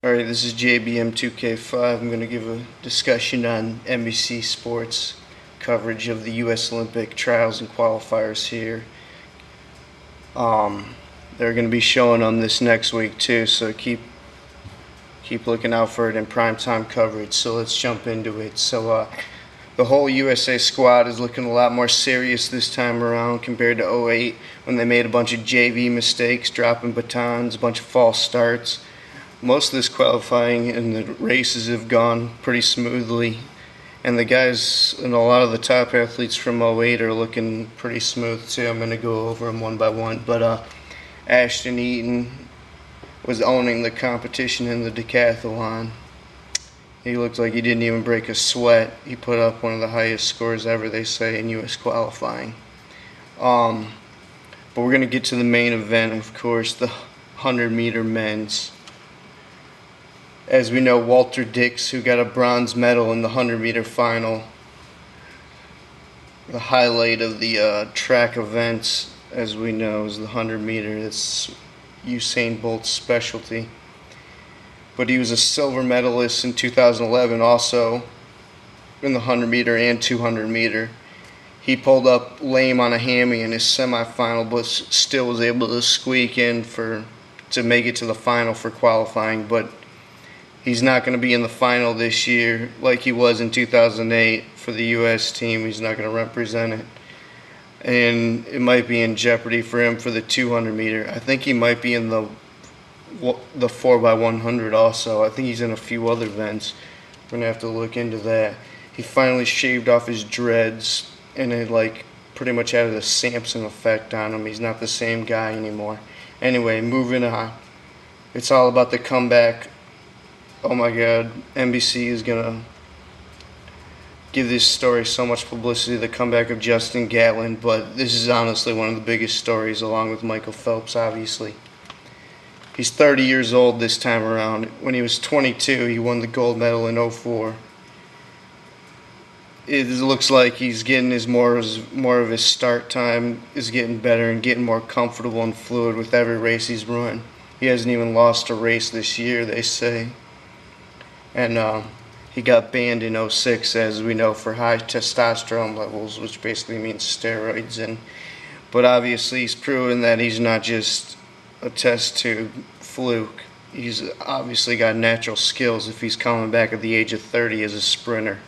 Alright, this is JBM2K5. I'm going to give a discussion on NBC Sports coverage of the U.S. Olympic trials and qualifiers here. They're going to be showing them this next week too, so keep looking out for it in primetime coverage. So let's jump into it. So the whole USA squad is looking a lot more serious this time around compared to 08 when they made a bunch of JV mistakes, dropping batons, a bunch of false starts. Most of this qualifying and the races have gone pretty smoothly, and the guys and a lot of the top athletes from 08 are looking pretty smooth too. I'm going to go over them one by one, but Ashton, Eaton was owning the competition in the Decathalon. He looked like he didn't even break a sweat. He put up one of the highest scores ever, they say, in U.S. qualifying. But we're going to get to the main event, of course, the 100-meter men's. As we know, Walter Dix, who got a bronze medal in the 100-meter final, the highlight of the track events, as we know, is the 100-meter. It's Usain Bolt's specialty. But he was a silver medalist in 2011 also in the 100-meter and 200-meter. He pulled up lame on a hammy in his semifinal, but still was able to squeak in to make it to the final for qualifying. But he's not going to be in the final this year like he was in 2008 for the U.S. team. He's not going to represent it. And it might be in jeopardy for him for the 200-meter. I think he might be in the 4x100 also. I think he's in a few other events. We're going to have to look into that. He finally shaved off his dreads, and it pretty much had a Samson effect on him. He's not the same guy anymore. Anyway, moving on. It's all about the comeback. Oh my God, NBC is going to give this story so much publicity, the comeback of Justin Gatlin, but this is honestly one of the biggest stories, along with Michael Phelps, obviously. He's 30 years old this time around. When he was 22, he won the gold medal in 04. It looks like he's getting more of his start time is getting better and getting more comfortable and fluid with every race he's run. He hasn't even lost a race this year, they say. And he got banned in 06, as we know, for high testosterone levels, which basically means steroids. But obviously he's proven that he's not just a test tube fluke. He's obviously got natural skills if he's coming back at the age of 30 as a sprinter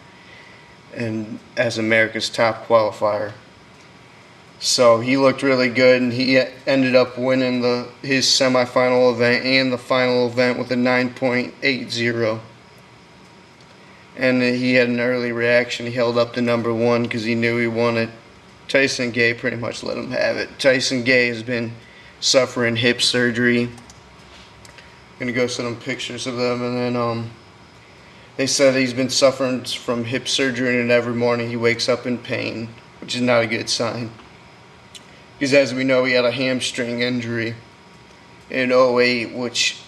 and as America's top qualifier. So he looked really good, and he ended up winning his semifinal event and the final event with a 9.80. And he had an early reaction. He held up to number one because he knew he won it. Tyson Gay pretty much let him have it. Tyson Gay has been suffering hip surgery. I'm going to go send them pictures of them. And then they said he's been suffering from hip surgery, and every morning he wakes up in pain, which is not a good sign. Because as we know, he had a hamstring injury in 08, which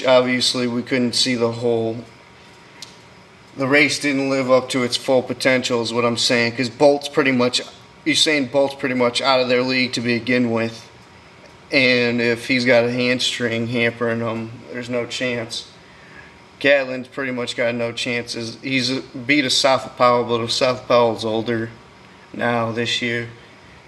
obviously we couldn't see the race didn't live up to its full potential is what I'm saying, because Usain Bolt's pretty much out of their league to begin with, and if he's got a hamstring hampering him, there's no chance. Gatlin's pretty much got no chances. He's beat Hoffa, but Hoffa's older now this year.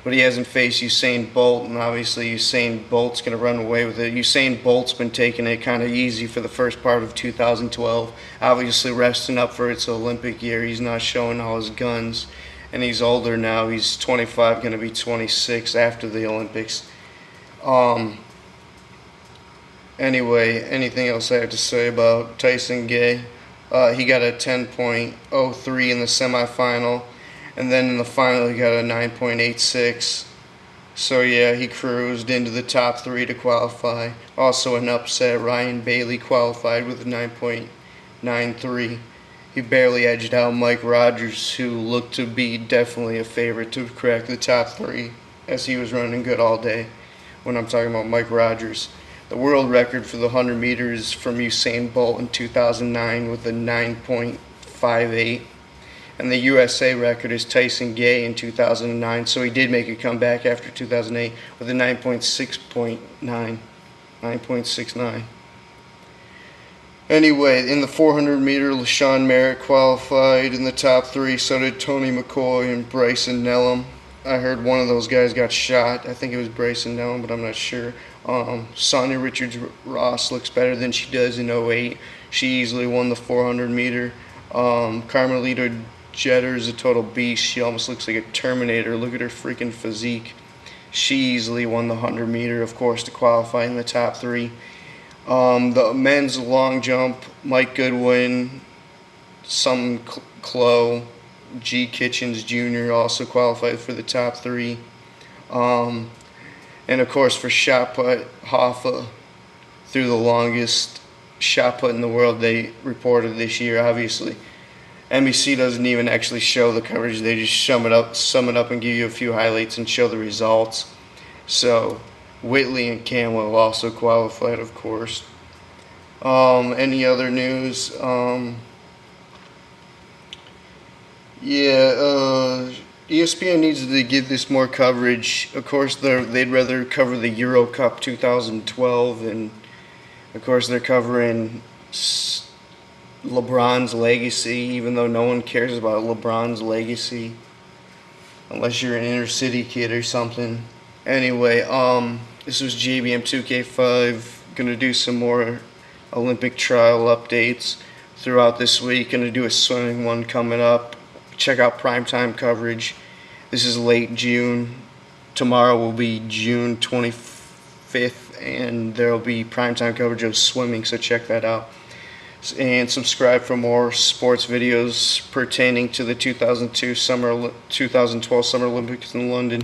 But he hasn't faced Usain Bolt, and obviously Usain Bolt's going to run away with it. Usain Bolt's been taking it kind of easy for the first part of 2012, obviously resting up for its Olympic year. He's not showing all his guns, and he's older now. He's 25, going to be 26 after the Olympics. Anyway, anything else I have to say about Tyson Gay? He got a 10.03 in the semifinal. And then in the final, he got a 9.86. So, yeah, he cruised into the top three to qualify. Also an upset, Ryan Bailey qualified with a 9.93. He barely edged out Mike Rogers, who looked to be definitely a favorite to crack the top three, as he was running good all day. When I'm talking about Mike Rogers. The world record for the 100 meters from Usain Bolt in 2009 with a 9.58. And the USA record is Tyson Gay in 2009, so he did make a comeback after 2008 with a 9.69. Anyway, in the 400 meter, LaShawn Merritt qualified in the top 3. So did Tony McQuay and Bryson Nellum. I heard one of those guys got shot. I think it was Bryson Nellum, but I'm not sure. Sonia Richards-Ross looks better than she does in '08. She easily won the 400 meter. Carmelita Jeter is a total beast. She almost looks like a Terminator. Look at her freaking physique. She easily won the 100 meter, of course, to qualify in the top 3. The men's long jump, Mike Goodwin, Clow, G. Kitchens Jr. also qualified for the top 3. And of course for shot put, Hoffa threw the longest shot put in the world they reported this year, obviously. NBC doesn't even actually show the coverage, they just sum it up and give you a few highlights and show the results. So Whitley and Cantwell also qualified, of course. Any other news? ESPN needs to give this more coverage. Of course, they'd rather cover the Euro Cup 2012, and of course they're covering LeBron's legacy, even though no one cares about LeBron's legacy unless you're an inner city kid or something. Anyway, this was JBM 2K5. Gonna do some more Olympic trial updates throughout this week. Gonna do a swimming one coming up. Check out primetime coverage. This is late June. Tomorrow will be June 25th, and there will be primetime coverage of swimming, so check that out. And subscribe for more sports videos pertaining to the 2012 Summer Olympics in London.